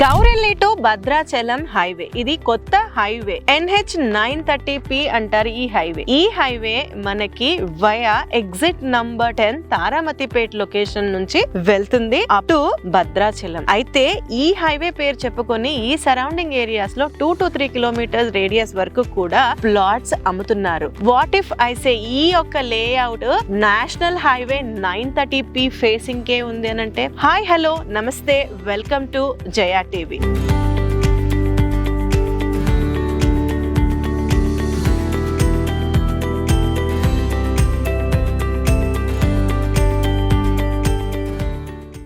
Gowrelli to Bhadrachalam highway. ఇది కొత్త highway. NH 930P అంటారు ఈ హైవే. ఈ హైవే మనకి via exit number 10 Taramatipet location నుంచి వెళ్తుంది అప్ టు భద్రాచలం. అయితే ఈ హైవే పేరు చెప్పుకొని ఈ సరౌండింగ్ ఏరియాస్ లో 2 to 3 కిలోమీటర్స్ రేడియస్ వరకు కూడా ప్లాట్స్ అమ్ముతున్నారు. వాట్ ఇఫ్ ఐ సే ఈ యొక్క layout national highway 930P facing కే ఉంది అని అంటే, హాయ్ హలో నమస్తే, వెల్కమ్ టు జయా టీవీ.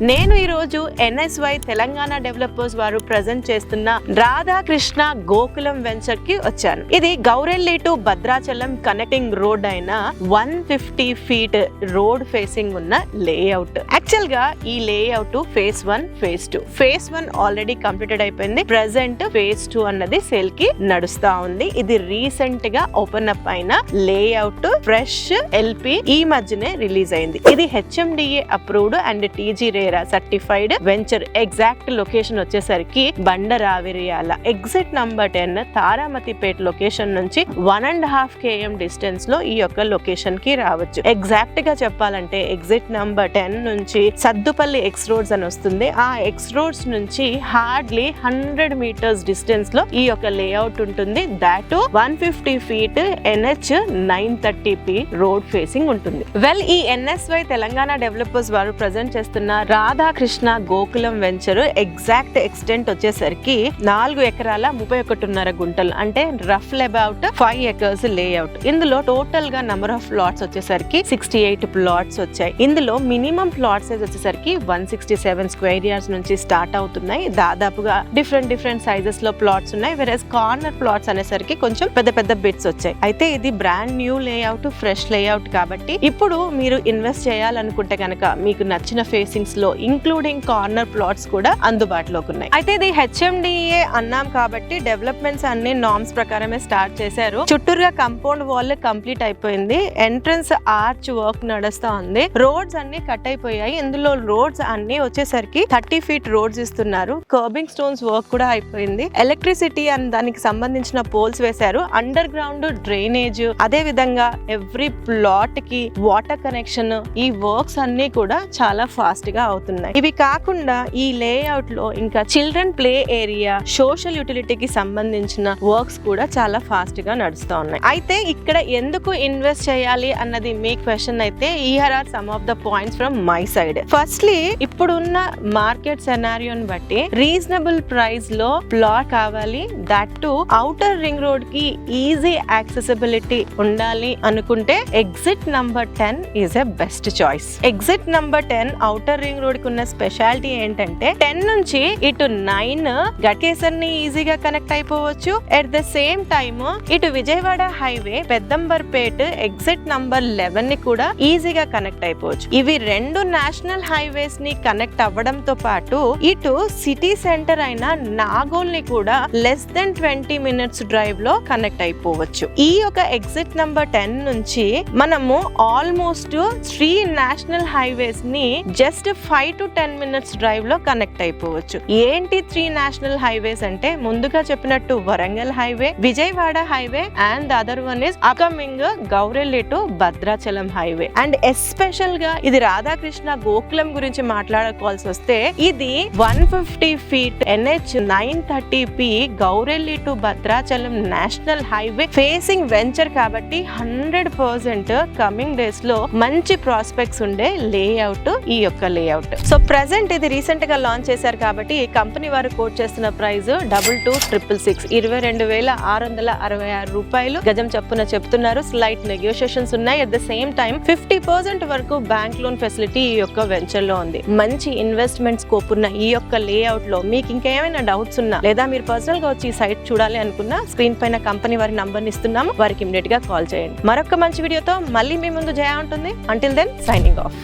నేను ఈరోజు NSY తెలంగాణ డెవలపర్స్ వారు ప్రజెంట్ చేస్తున్న రాధాకృష్ణ గోకులం వెంచర్ కి వచ్చాను. ఇది Gourelli to Bhadrachalam connecting road అయిన 150 feet రోడ్ ఫేసింగ్ ఉన్న లేఅవుట్. యాక్చువల్ గా ఈ layout phase 1, phase 2. Phase 1 already completed అయిపోయింది. ప్రెసెంట్ ఫేజ్ 2 అన్నది సేల్ కి నడుస్తా ఉంది. ఇది రీసెంట్ గా ఓపెన్ అప్ అయిన లేఅవుట్, ఫ్రెష్ LP ఈ మధ్యనే రిలీజ్ అయింది. ఇది HMDA approved and TG certified venture. Exact location వచ్చేసరికి బండరావిరియాల ఎగ్జిట్ నంబర్ 10 తారామతిపేట్ లొకేషన్ నుంచి 1.5 km డిస్టెన్స్ లో ఈ యొక్క లొకేషన్ కి రావచ్చు. ఎగ్జాక్ట్ గా చెప్పాలంటే ఎగ్జిట్ నంబర్ 10 నుంచి సద్దుపల్లి ఎక్స్ రోడ్స్ అని వస్తుంది. ఆ ఎక్స్ రోడ్స్ నుంచి హార్డ్లీ 100 meters డిస్టెన్స్ లో ఈ యొక్క లేఅవుట్ ఉంటుంది. That 150 feet NH 930P road facing ఉంటుంది. వెల్, ఈ NSY తెలంగాణ డెవలపర్స్ వారు ప్రజెంట్ చేస్తున్న Radhakrishna Gokulam venture exact extent వచ్చేసరికి 4 ఎకరాల 31.5 గుంటలు, అంటే రఫ్ అబౌట్ 5 acres లేఅవుట్. ఇందులో టోటల్ గా నంబర్ ఆఫ్ ప్లాట్స్ వచ్చేసరికి 68 ప్లాట్స్ వచ్చాయి. ఇందులో మినిమం ప్లాట్ సైజ్ వచ్చేసరికి 167 square yards నుంచి స్టార్ట్ అవుతున్నాయి. దాదాపుగా డిఫరెంట్ సైజెస్ లో ప్లాట్స్ ఉన్నాయి. వెరస్ కార్నర్ ప్లాట్స్ అనేసరికి కొంచెం పెద్ద బిట్స్ వచ్చాయి. అయితే ఇది brand new layout, fresh layout కాబట్టి ఇప్పుడు మీరు ఇన్వెస్ట్ చేయాలనుకుంటే కనుక మీకు నచ్చిన ఫేసింగ్స్ లో ఇంక్లూడింగ్ కార్నర్ ప్లాట్స్ కూడా అందుబాటులోకి ఉన్నాయి. అయితే ఇది HMDA అన్నాం కాబట్టి డెవలప్మెంట్స్ అన్ని నార్మ్స్ ప్రకారమే స్టార్ట్ చేశారు. చుట్టూరుగా కంపౌండ్ వాల్ కంప్లీట్ అయిపోయింది. ఎంట్రన్స్ ఆర్చ్ వర్క్ నడుస్తా ఉంది. రోడ్స్ అన్ని కట్ అయిపోయాయి. ఇందులో రోడ్స్ అన్ని వచ్చేసరికి 30 feet రోడ్స్ ఇస్తున్నారు. కర్బింగ్ స్టోన్స్ వర్క్ కూడా అయిపోయింది. ఎలక్ట్రిసిటీ అని దానికి సంబంధించిన పోల్స్ వేశారు. అండర్ గ్రౌండ్ డ్రైనేజ్, అదే విధంగా ఎవ్రీ ప్లాట్ కి వాటర్ కనెక్షన్, ఈ వర్క్స్ అన్ని కూడా చాలా ఫాస్ట్ గా అవుతున్నాయి. ఇవి కాకుండా ఈ లేఅవుట్ లో ఇంకా చిల్డ్రన్ ప్లే ఏరియా, సోషల్ యూటిలిటీకి సంబంధించిన వర్క్స్ కూడా చాలా ఫాస్ట్ గా నడుస్తూ ఉన్నాయి. అయితే ఇక్కడ ఎందుకు ఇన్వెస్ట్ చేయాలి అన్నది మీ క్వశ్చన్ అయితే, here are some of the points from my side. Firstly, ఇప్పుడున్న మార్కెట్ సెనారియోని బట్టి రీజనబుల్ ప్రైస్ లో ప్లాట్ కావాలి, that to outer ring road కి ఈజీ యాక్సెసిబిలిటీ ఉండాలి అనుకుంటే exit number 10 is a best choice. Exit number 10 outer ring road కి ఉన్న స్పెషాలిటీ ఏంటంటే 10 నుంచి ఇటు 9 గట్కేసర్ని ఈజీగా కనెక్ట్ అయిపోవచ్చు. ఎట్ ద సేమ్ టైమ్ ఇటు Vijayawada highway Peddamberpet exit number 11 ని కూడా ఈజీగా కనెక్ట్ అయిపోవచ్చు. ఇవి రెండు నేషనల్ హైవేస్ ని కనెక్ట్ అవ్వడంతో పాటు ఇటు సిటీ సెంటర్ అయిన నాగోల్ ని కూడా లెస్ దెన్ 20 minutes డ్రైవ్ లో కనెక్ట్ అయిపోవచ్చు. ఈ యొక్క ఎగ్జిట్ నంబర్ 10 నుంచి మనము ఆల్మోస్ట్ 3 నేషనల్ హైవేస్ ని జస్ట్ 5 to 10 minutes డ్రైవ్ లో కనెక్ట్ అయిపోవచ్చు. ఏంటి 3 నేషనల్ హైవేస్ అంటే, ముందుగా చెప్పినట్టు Warangal highway, Vijayawada highway and other one is upcoming Gowrelli to Bhadrachalam highway. And special గా ఇది రాధాకృష్ణ గోకులం గురించి మాట్లాడుకోవాల్సి వస్తే, ఇది 150 feet NH 930P Gowrelli to Bhadrachalam national highway facing venture కాబట్టి 100% కమింగ్ డేస్ లో మంచి ప్రాస్పెక్ట్స్ ఉండే లేఅవుట్ ఈ యొక్క లేఅవుట్. సో ప్రెసెంట్ ఇది రీసెంట్ గా లాంచ్ చేశారు కాబట్టి ఈ కంపెనీ వారు కోట్ చేస్తున్న ప్రైస్ 22,666 22,666 రూపాయలు గజం చప్పున చెప్తున్నారు. స్లైట్ నెగోషియేషన్స్ ఉన్నాయి. అట్ ద సేమ్ టైం 50% వరకు బ్యాంక్ లోన్ ఫెసిలిటీ ఈ యొక్క వెంచర్ లో ఉంది. మంచి ఇన్వెస్ట్మెంట్ స్కోప్ ఉన్న ఈ యొక్క లేఅవుట్ లో మీకు ఇంకేమైనా డౌట్స్ ఉన్నా, లేదా మీరు పర్సనల్ గా వచ్చి ఈ సైట్ చూడాలి అనుకున్నా, స్క్రీన్ పైన కంపెనీ వారి నంబర్ ఇస్తున్నాము, వారికి ఇమిడియట్ గా కాల్ చేయండి. మరొక మంచి వీడియోతో మళ్ళీ మీ ముందు జయ ఉంటుంది. Until then, signing of.